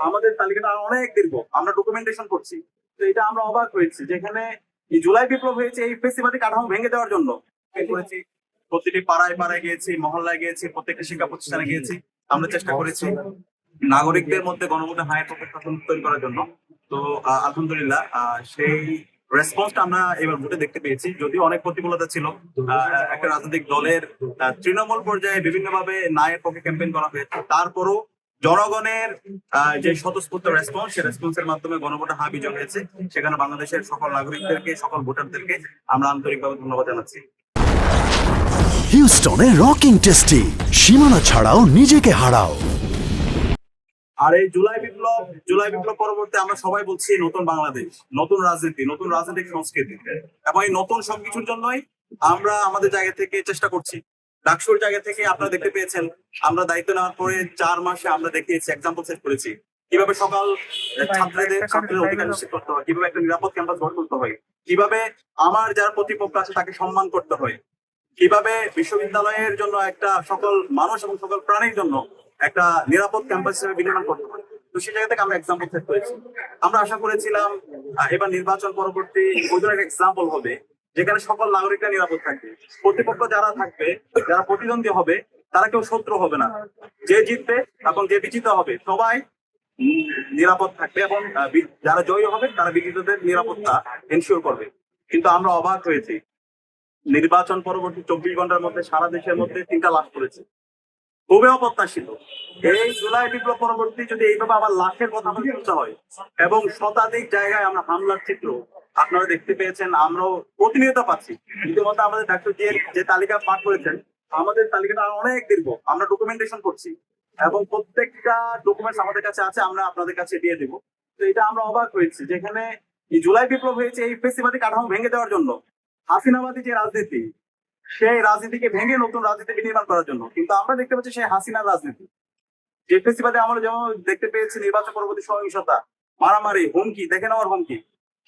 আমাদের তালিকাটা অনেক দীর্ঘ, আমরা ডকুমেন্টেশন করছি। তো এটা আমরা অবাক হয়েছি, যেখানে এই জুলাই বিপ্লব হয়েছে এই ফেসিবাদী কাঠামো ভেঙে দেওয়ার জন্য করেছি। প্রতিটি পাড়ায় পাড়ায় গিয়েছি, মহল্লায় গিয়েছি, প্রত্যেকটা শিক্ষা প্রতিষ্ঠানে গিয়েছি। আমরা চেষ্টা করেছি নাগরিকদের মধ্যে গণভোটে হায়ের পক্ষে শাসন তৈরি করার জন্য। তো আলহামদুলিল্লাহ সেই রেসপন্সটা আমরা এবার ভোটে দেখতে পেয়েছি। যদিও অনেক প্রতিকূলতা ছিল, একটা রাজনৈতিক দলের তৃণমূল পর্যায়ে বিভিন্নভাবে ন্যায়ের পক্ষে ক্যাম্পেইন করা হয়েছে, তারপরও জনগণের যে স্বতঃস্ফূর্ত রেসপন্স, সেই রেসপন্সের মাধ্যমে গণভোটে হ্যাঁ বিজয় হয়েছে। সেখানে বাংলাদেশের সকল নাগরিকদেরকে, সকল ভোটারদেরকে আমরা আন্তরিকভাবে ধন্যবাদ জানাচ্ছি। হিউস্টনে রকিং টেস্টি, সীমানা ছাড়াও নিজেকে হারাও। আর এই জুলাই বিপ্লব পরবর্তী আমরা সবাই বলছি নতুন বাংলাদেশ, নতুন রাজনীতি, নতুন রাজনৈতিক সংস্কৃতি, এবং এই নতুন সবকিছুর জন্যই আমরা আমাদের জায়গা থেকে চেষ্টা করছি। ডাকসুর জায়গা থেকে আপনারা দেখতে পেয়েছেন, আমরা দায়িত্ব নেওয়ার পরে 4 মাসে আমরা দেখিয়েছি, এক্সাম্পল সেট করেছি কিভাবে ছাত্রের অধিকার নিশ্চিত করতে হয়, কিভাবে একটা নিরাপদ ক্যাম্পাস গড়ে তুলতে হয়, কিভাবে আমার যার প্রতিপক্ষ আছে তাকে সম্মান করতে হয়, কিভাবে বিশ্ববিদ্যালয়ের জন্য একটা সকল মানুষ এবং সকল প্রাণীর জন্য একটা নিরাপদ ক্যাম্পাস হিসেবে বিনির্মাণ করতে পারি। তো সেই জায়গা থেকে আমরা এক্সাম্পল সেট করেছি। আমরা আশা করেছিলাম এবার নির্বাচন পরবর্তী ওই ধরনের এক্সাম্পল হবে, যেখানে সকল নাগরিকরা নিরাপদ থাকবে, প্রতিপক্ষ যারা থাকবে, যারা প্রতিদ্বন্দ্বী হবে, তারা কেউ শত্রু হবে না, যে জিতবে এবং যে বিজিত হবে সবাই নিরাপদ থাকবে, এবং যারা জয়ী হবে তারা বিজিতদের নিরাপত্তা এনশিওর করবে। কিন্তু আমরা অবাক হয়েছি, নির্বাচন পরবর্তী 24 ঘন্টার মধ্যে সারা দেশের মধ্যে 3টা লাশ পড়েছে। খুবই অপ্রত্যাশিত। এই জুলাই বিপ্লব পরবর্তী যদি এইভাবে আবার লাশের কথা শুনতে হয়, এবং শতাধিক জায়গায় আমরা হামলার চিত্র আপনারা দেখতে পেয়েছেন, আমরাও প্রতিনিয়ত পাচ্ছি। ইতিমধ্যে আমাদের ডাক্তার যে তালিকা পাঠ করেছেন, আমাদের তালিকাটা অনেক দীর্ঘ, আমরা ডকুমেন্টেশন করছি, এবং প্রত্যেকটা ডকুমেন্টস আমাদের কাছে আছে, আমরা আপনাদের কাছে দিয়ে দেবো। তো এটা আমরা অবাক হয়েছি, যেখানে এই জুলাই বিপ্লব হয়েছে এই ফেসিবাদী কাঠামো ভেঙে দেওয়ার জন্য, হাসিনাবাদী যে রাজনীতি, সেই রাজনীতিকে ভেঙে নতুন রাজনীতি বিনির্মাণ করার জন্য। কিন্তু আমরা দেখতে পাচ্ছি সেই হাসিনার রাজনীতি, যে ফেসিবাদে আমরা যেমন দেখতে পেয়েছি নির্বাচন পরবর্তী সহিংসতা, মারামারি, হুমকি, দেখে নেওয়ার হুমকি,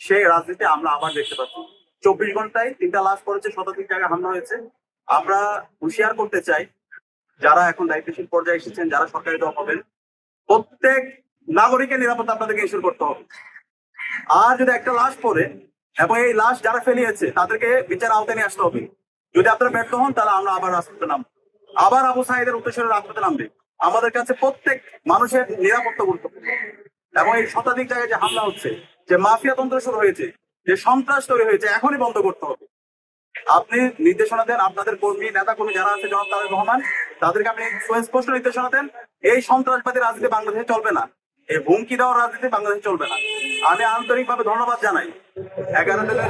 সেই রাজনীতি আমরা আবার দেখতে পাচ্ছি। 24 ঘন্টায় 3টা লাশ পড়েছে, শতাধিক জায়গায় হামলা হয়েছে। আমরা হুঁশিয়ার করতে চাই, যারা এখন দায়িত্বশীল পর্যায়ে এসেছেন, যারা সরকারি দল হবেন, প্রত্যেক নাগরিকের নিরাপত্তা আপনাদেরকে ইনশিওর করতে হবে। আর যদি একটা লাশ পড়ে এবং এই লাশ যারা ফেলিয়েছে তাদেরকে বিচার আওতায় নিয়ে আসতে হবে। যদি আপনারা ব্যর্থ হন, তাহলে আমরা আবার রাজপথে নামবো, আবার আবু সাঈদের উদ্দেশ্যে রাজপথে নামবে। আমাদের কাছে প্রত্যেক মানুষের নিরাপত্তা গুরুত্বপূর্ণ, এবং এই শতাধিক জায়গায় যে হামলা হচ্ছে, যে মাফিয়া তন্ত্র শুরু হয়েছে, যে সন্ত্রাস তৈরি হয়েছে, এখনই বন্ধ করতে হবে। আপনি নির্দেশনা দেন, আপনাদের কর্মী নেতা কর্মী যারা আছে, জনাব তারেক রহমান, তাদেরকে আপনি সুস্পষ্ট নির্দেশনা দেন, এই সন্ত্রাসবাদী রাজনীতি বাংলাদেশে চলবে না, এই হুমকি দেওয়ার রাজনীতি বাংলাদেশে চলবে না। আমি আন্তরিকভাবে ধন্যবাদ জানাই 11 দিনের